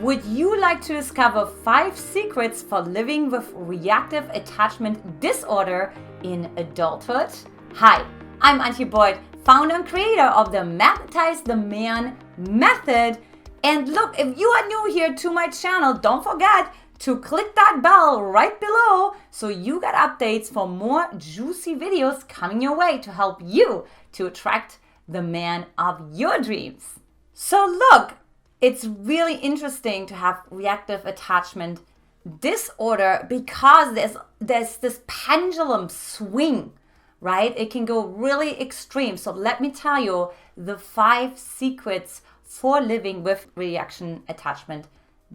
Would you like to discover 5 secrets for living with reactive attachment disorder in adulthood? Hi, I'm Antia, founder and creator of the Magnetize Your Man Method. And look, if you are new here to my channel, don't forget to click that bell right below so you get updates for more juicy videos coming your way to help you to attract the man of your dreams. So look, it's really interesting to have reactive attachment disorder because there's this pendulum swing, right? It can go really extreme. So let me tell you the 5 secrets for living with reaction attachment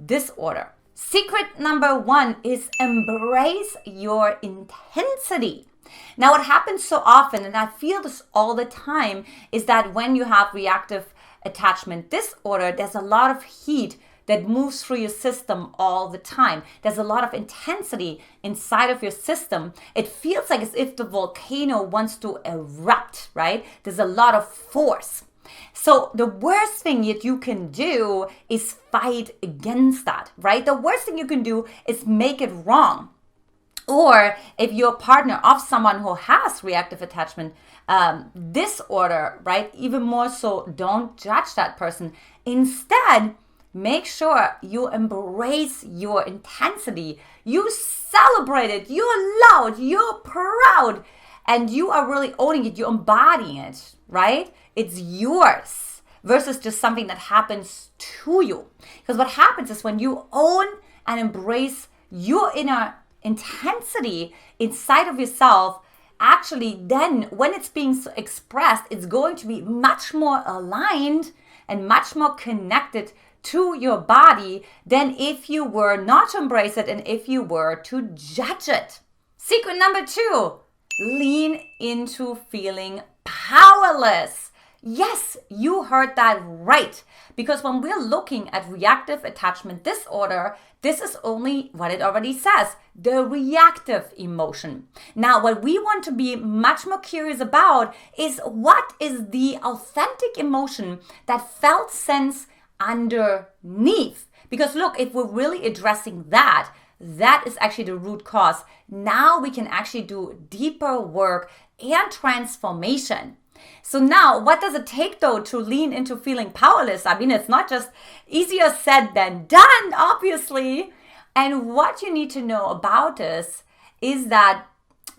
disorder. Secret number 1 is embrace your intensity. Now, what happens so often, and I feel this all the time, is that when you have reactive attachment disorder, there's a lot of heat that moves through your system all the time. There's a lot of intensity inside of your system. It feels like as if the volcano wants to erupt, right? There's a lot of force. So the worst thing that you can do is fight against that, right? The worst thing you can do is make it wrong. Or if you're a partner of someone who has reactive attachment disorder, right? Even more so, don't judge that person. Instead, make sure you embrace your intensity. You celebrate it. You're loud. You're proud. And you are really owning it. You're embodying it, right? It's yours versus just something that happens to you. Because what happens is when you own and embrace your inner intensity inside of yourself, actually then when it's being expressed, it's going to be much more aligned and much more connected to your body than if you were not to embrace it and if you were to judge it. Secret number 2, lean into feeling powerless. Yes, you heard that right. Because when we're looking at reactive attachment disorder, this is only what it already says, the reactive emotion. Now, what we want to be much more curious about is what is the authentic emotion that felt sense underneath. Because look, if we're really addressing that is actually the root cause. Now we can actually do deeper work and transformation. So now, what does it take though to lean into feeling powerless? I mean, it's not just easier said than done, obviously. And what you need to know about this is that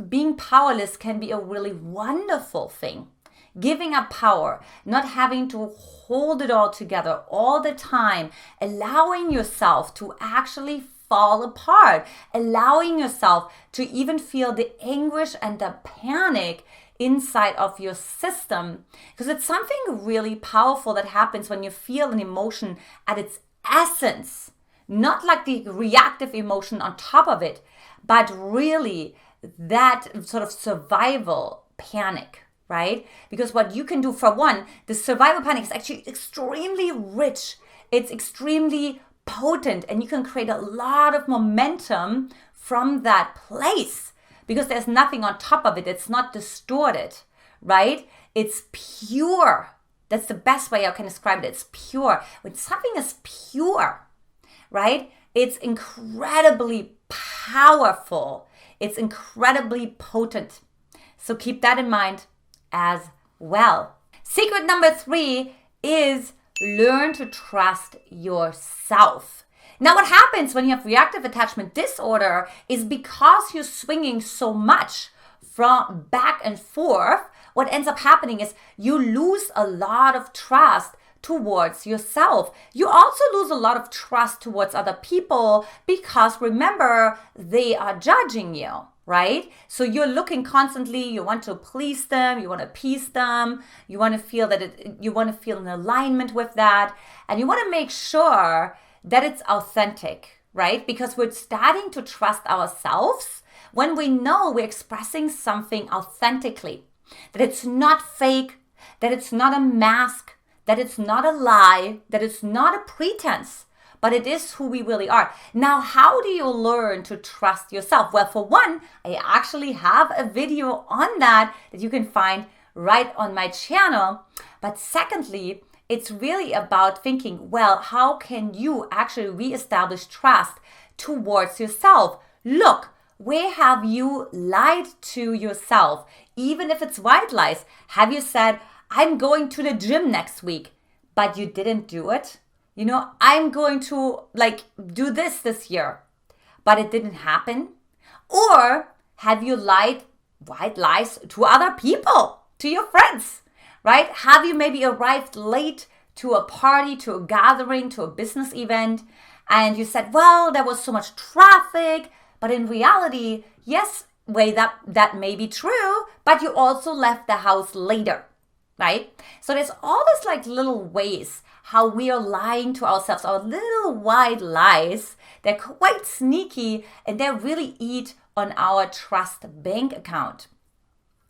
being powerless can be a really wonderful thing. Giving up power, not having to hold it all together all the time, allowing yourself to actually fall apart, allowing yourself to even feel the anguish and the panic inside of your system, because it's something really powerful that happens when you feel an emotion at its essence, not like the reactive emotion on top of it, but really that sort of survival panic, right? Because what you can do, for one, the survival panic is actually extremely rich. It's extremely potent, and you can create a lot of momentum from that place. Because there's nothing on top of it. It's not distorted, right? It's pure. That's the best way I can describe it. It's pure. When something is pure, right? It's incredibly powerful. It's incredibly potent. So keep that in mind as well. Secret number 3 is learn to trust yourself. Now, what happens when you have reactive attachment disorder is because you're swinging so much from back and forth, what ends up happening is you lose a lot of trust towards yourself. You also lose a lot of trust towards other people because remember, they are judging you, right? So you're looking constantly, you want to please them, you want to appease them, you want to feel you want to feel in alignment with that, and you want to make sure that it's authentic, right? Because we're starting to trust ourselves when we know we're expressing something authentically, that it's not fake, that it's not a mask, that it's not a lie, that it's not a pretense, but it is who we really are. Now, how do you learn to trust yourself? Well, for one, I actually have a video on that you can find right on my channel. But secondly, it's really about thinking, well, how can you actually reestablish trust towards yourself? Look, where have you lied to yourself? Even if it's white lies. Have you said, I'm going to the gym next week, but you didn't do it? I'm going to do this year, but it didn't happen? Or have you lied white lies to other people, to your friends, right? Have you maybe arrived late to a party, to a gathering, to a business event, and you said, well, there was so much traffic, but in reality, yes, that may be true, but you also left the house later, right? So there's all these little ways how we are lying to ourselves, our little white lies. They're quite sneaky and they really eat on our trust bank account.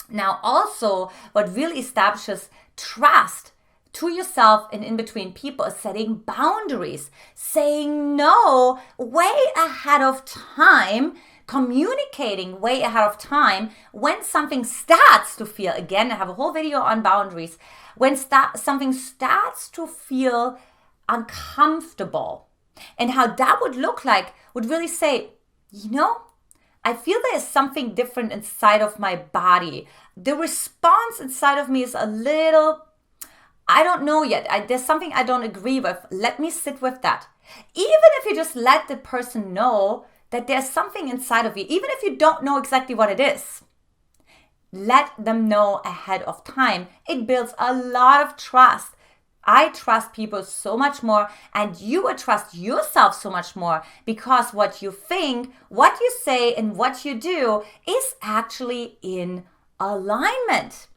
Now, also, what really establishes trust to yourself and in between people is setting boundaries, saying no way ahead of time, communicating way ahead of time when something starts to feel, again, I have a whole video on boundaries, when something starts to feel uncomfortable. And how that would look like would really say, I feel there's something different inside of my body. The response inside of me is a little, I don't know yet. There's something I don't agree with. Let me sit with that. Even if you just let the person know that there's something inside of you, even if you don't know exactly what it is, let them know ahead of time. It builds a lot of trust. I trust people so much more, and you will trust yourself so much more, because what you think, what you say, and what you do is actually in alignment.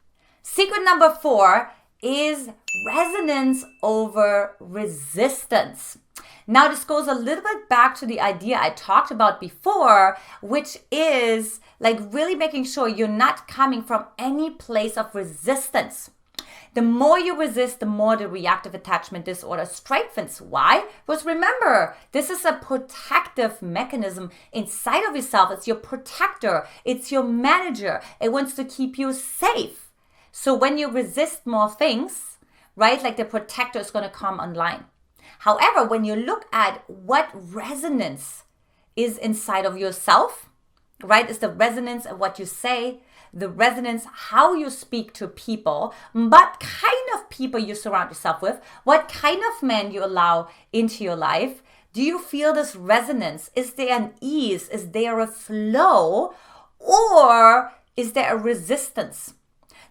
Secret number 4 is resonance over resistance. Now, this goes a little bit back to the idea I talked about before, which is really making sure you're not coming from any place of resistance. The more you resist, the more the reactive attachment disorder strengthens. Why? Because remember, this is a protective mechanism inside of yourself. It's your protector. It's your manager. It wants to keep you safe. So when you resist more things, right, the protector is going to come online. However, when you look at what resonance is inside of yourself, right, it's the resonance of what you say, the resonance, how you speak to people, what kind of people you surround yourself with, what kind of men you allow into your life. Do you feel this resonance? Is there an ease? Is there a flow? Or is there a resistance?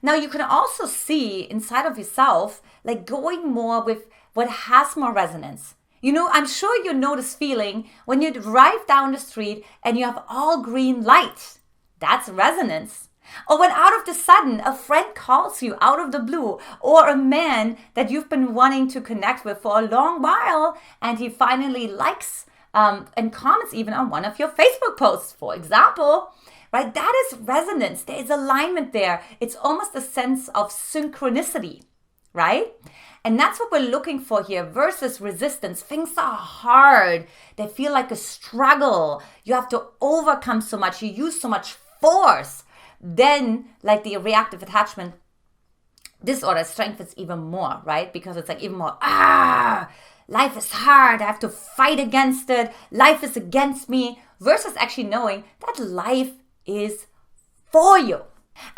Now, you can also see inside of yourself, going more with what has more resonance. I'm sure you know this feeling when you drive down the street and you have all green lights. That's resonance. Or when out of the sudden a friend calls you out of the blue, or a man that you've been wanting to connect with for a long while and he finally likes and comments even on one of your Facebook posts, for example, right? That is resonance. There is alignment there. It's almost a sense of synchronicity, right? And that's what we're looking for here versus resistance. Things are hard. They feel like a struggle. You have to overcome so much. You use so much force. Then, the reactive attachment disorder strengthens even more, right? Because it's even more, life is hard. I have to fight against it. Life is against me. Versus actually knowing that life is for you.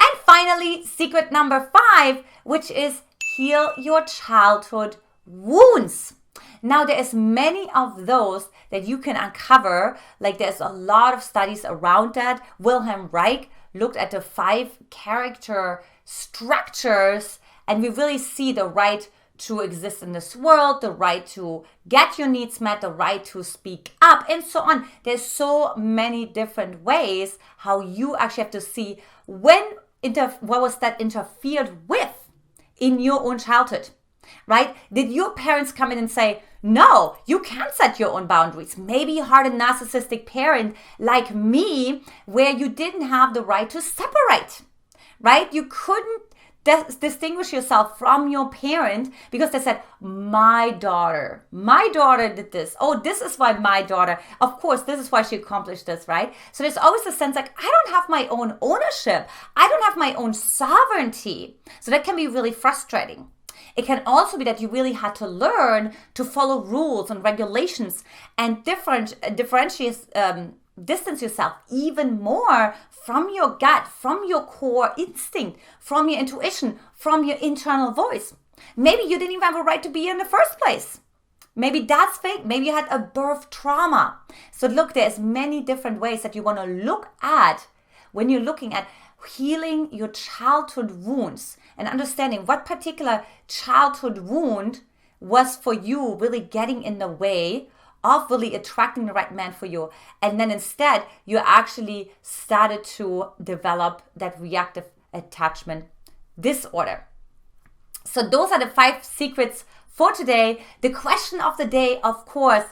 And finally, secret number 5, which is heal your childhood wounds. Now, there's many of those that you can uncover. There's a lot of studies around that. Wilhelm Reich looked at the 5 character structures, and we really see the right to exist in this world, the right to get your needs met, the right to speak up, and so on. There's so many different ways how you actually have to see what was that interfered with in your own childhood, right? Did your parents come in and say, no, you can't set your own boundaries? Maybe you had a narcissistic parent like me where you didn't have the right to separate, right? You couldn't distinguish yourself from your parent because they said, my daughter did this. Oh, this is why my daughter, of course, this is why she accomplished this, right? So there's always a sense I don't have my own ownership. I don't have my own sovereignty. So that can be really frustrating. It can also be that you really had to learn to follow rules and regulations and distance yourself even more from your gut, from your core instinct, from your intuition, from your internal voice. Maybe you didn't even have a right to be here in the first place. Maybe that's fake. Maybe you had a birth trauma. So look, there's many different ways that you want to look at when you're looking at healing your childhood wounds and understanding what particular childhood wound was for you really getting in the way of really attracting the right man for you. And then instead, you actually started to develop that reactive attachment disorder. So those are the 5 secrets for today. The question of the day, of course,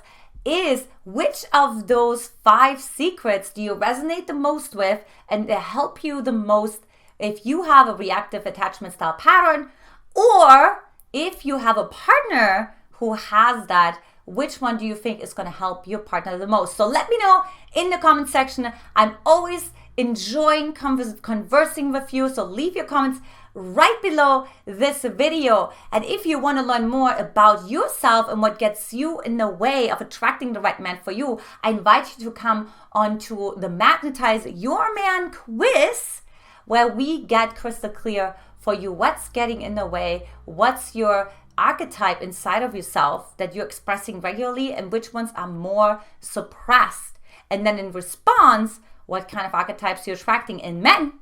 is which of those 5 secrets do you resonate the most with and help you the most if you have a reactive attachment style pattern, or if you have a partner who has that, which one do you think is going to help your partner the most? So let me know in the comment section. I'm always enjoying conversing with you, so leave your comments right below this video. And if you want to learn more about yourself and what gets you in the way of attracting the right man for you, I invite you to come onto the Magnetize Your Man quiz, where we get crystal clear for you what's getting in the way, what's your archetype inside of yourself that you're expressing regularly, and which ones are more suppressed. And then in response, what kind of archetypes you're attracting in men,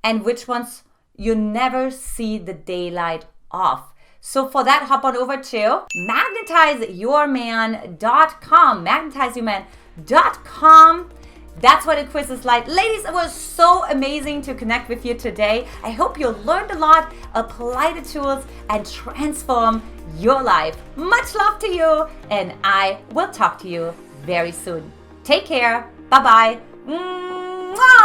and which ones you never see the daylight of. So for that, hop on over to magnetizeyourman.com, magnetizeyourman.com. That's what the quiz is like. Ladies, it was so amazing to connect with you today. I hope you learned a lot, apply the tools, and transform your life. Much love to you, and I will talk to you very soon. Take care. Bye-bye. Mwah!